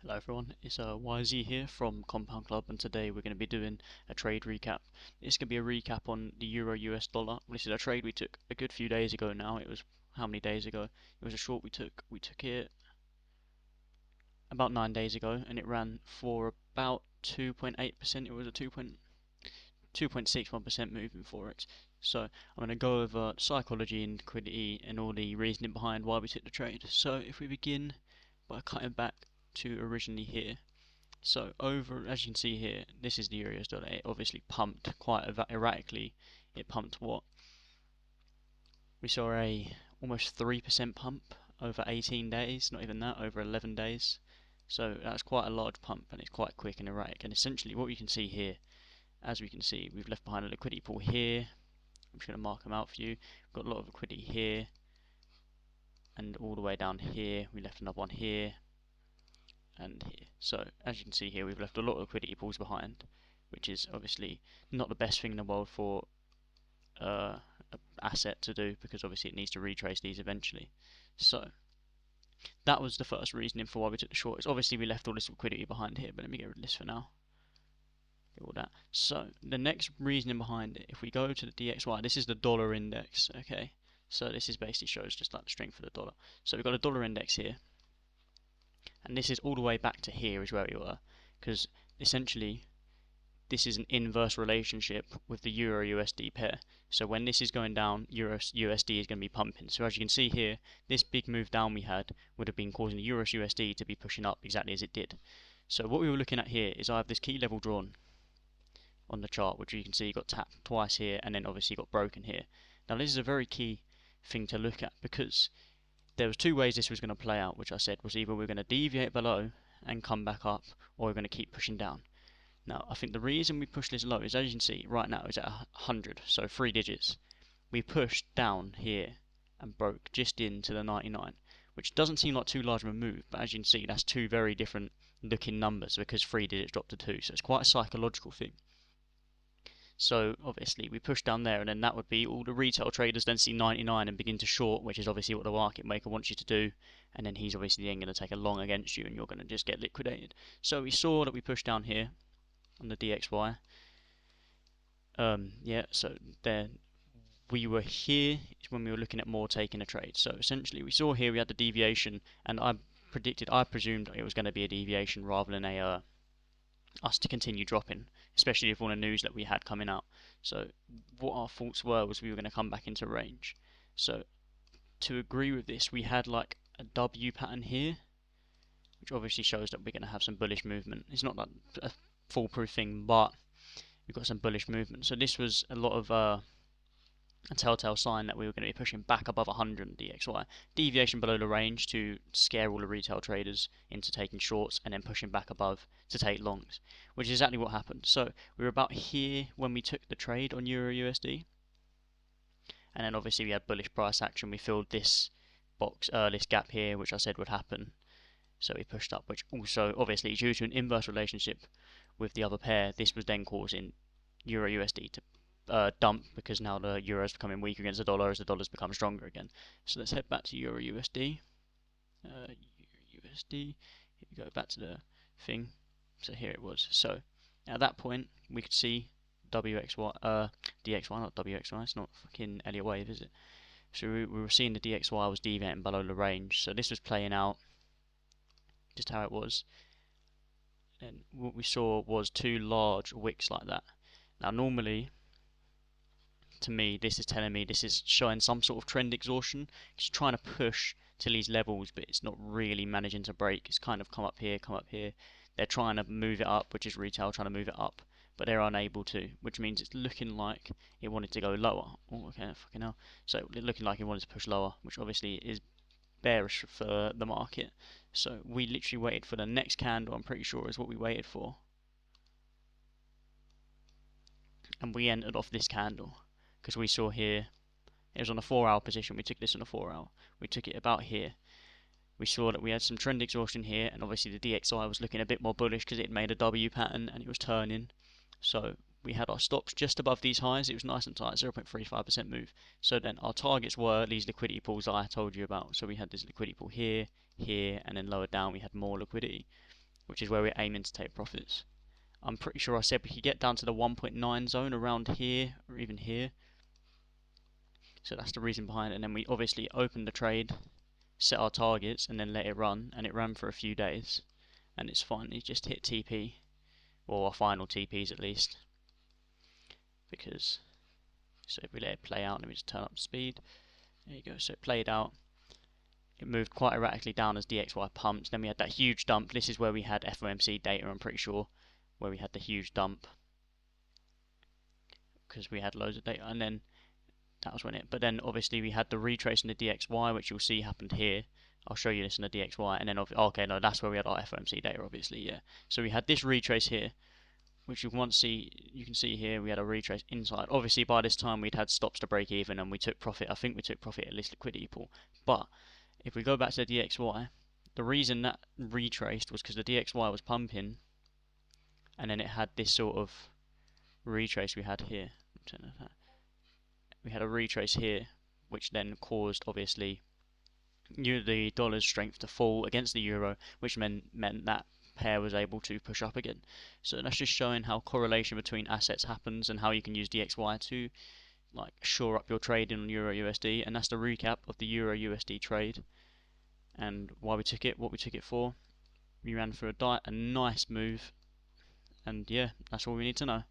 Hello everyone, it's YZ here from Compound Club, and today we're going to be doing a trade recap. This could be a recap on the Euro US dollar. This is a trade we took a good few days ago now. It was how many days ago? It was a short we took. We took it about 9 days ago, and it ran for about 2.8%. It was a 2.61% move in Forex. So I'm going to go over psychology and liquidity and all the reasoning behind why we took the trade. So if we begin by cutting back to originally here. So over, as you can see here, this is the Euro US dollar. It obviously pumped quite erratically. It pumped what? We saw a almost 3% pump over 18 days, not even that, over 11 days. So that's quite a large pump, and it's quite quick and erratic. And essentially what you can see here, as we can see, we've left behind a liquidity pool here. I'm just going to mark them out for you. We've got a lot of liquidity here, and all the way down here. We left another one here, and here. So as you can see here, we've left a lot of liquidity pools behind, which is obviously not the best thing in the world for an asset to do, because obviously it needs to retrace these eventually. So that was the first reasoning for why we took the short. Is obviously we left all this liquidity behind here, but let me get rid of this for now. Get all that. So the next reasoning behind it, if we go to the DXY, this is the dollar index, okay? So this is basically shows just like the strength of the dollar. So we've got a dollar index here, and this is all the way back to here is where we were, because essentially this is an inverse relationship with the Euro USD pair. So when this is going down, Euro USD is going to be pumping. So as you can see here, this big move down we had would have been causing the Euro USD to be pushing up exactly as it did. So what we were looking at here is I have this key level drawn on the chart, which you can see got tapped twice here, and then obviously got broken here. Now this is a very key thing to look at, because there was two ways this was going to play out, which I said was either we're going to deviate below and come back up, or we're going to keep pushing down. Now, I think the reason we push this low is, as you can see, right now it's at 100, so 3 digits. We pushed down here and broke just into the 99, which doesn't seem like too large of a move, but as you can see, that's two very different looking numbers, because 3 digits dropped to 2, so it's quite a psychological thing. So obviously we push down there, and then that would be all the retail traders then see 99 and begin to short, which is obviously what the market maker wants you to do, and then he's obviously then going to take a long against you, and you're going to just get liquidated. So we saw that we pushed down here on the DXY. Yeah, so there we were here is when we were looking at more taking a trade. So essentially we saw here we had the deviation, and I presumed it was going to be a deviation rather than a us to continue dropping, especially with all the news that we had coming out. So what our thoughts were was we were going to come back into range. So to agree with this, we had like a W pattern here, which obviously shows that we're going to have some bullish movement. It's not like a foolproof thing, but we've got some bullish movement. So this was a lot of a telltale sign that we were going to be pushing back above 100 DXY. Deviation below the range to scare all the retail traders into taking shorts, and then pushing back above to take longs, which is exactly what happened. So we were about here when we took the trade on Euro USD, and then obviously we had bullish price action. We filled this box, this gap here, which I said would happen. So we pushed up, which also obviously due to an inverse relationship with the other pair, this was then causing Euro USD to dump, because now the euro is becoming weaker against the dollar as the dollars become stronger again. So let's head back to Euro USD. Euro USD. Here we go back to the thing. So here it was. So at that point we could see DXY, not WXY. It's not fucking Elliott wave, is it? So we were seeing the DXY was deviating below the range. So this was playing out just how it was. And what we saw was two large wicks like that. Now normally, to me, this is telling me this is showing some sort of trend exhaustion. It's trying to push to these levels, but it's not really managing to break. It's kind of come up here, come up here. They're trying to move it up, which is retail trying to move it up, but they're unable to, which means it's looking like it wanted to go lower. Oh, okay, fucking hell. So it's looking like it wanted to push lower, which obviously is bearish for the market. So we literally waited for the next candle, I'm pretty sure is what we waited for. And we entered off this candle, because we saw here, it was on a 4-hour position. We took this on a 4-hour. We took it about here. We saw that we had some trend exhaustion here, and obviously the DXY was looking a bit more bullish because it made a W pattern and it was turning. So we had our stops just above these highs. It was nice and tight, 0.35% move. So then our targets were these liquidity pools that I told you about. So we had this liquidity pool here, here, and then lower down we had more liquidity. which is where we're aiming to take profits. I'm pretty sure I said we could get down to the 1.9 zone around here, or even here. So that's the reason behind it. And then we obviously opened the trade, set our targets, and then let it run. And it ran for a few days. And it's finally just hit TP, or our final TPs at least. Because, so if we let it play out, let me just turn up the speed. There you go, so it played out. It moved quite erratically down as DXY pumped. Then we had that huge dump. This is where we had FOMC data, I'm pretty sure, where we had the huge dump. Because we had loads of data, and then that was when it. But then obviously we had the retrace in the DXY, which you'll see happened here. I'll show you this in the DXY, and then okay, no, that's where we had our FOMC data, obviously, yeah. So we had this retrace here, which you can see here, we had a retrace inside. Obviously by this time we'd had stops to break even, and we took profit. I think we took profit at least liquidity pool. But if we go back to the DXY, the reason that retraced was because the DXY was pumping, and then it had this sort of retrace we had here. We had a retrace here, which then caused obviously the dollar's strength to fall against the euro, which meant that pair was able to push up again. So that's just showing how correlation between assets happens and how you can use DXY to like shore up your trading on Euro USD. And that's the recap of the Euro USD trade and why we took it, what we took it for. We ran for a nice move, and yeah, that's all we need to know.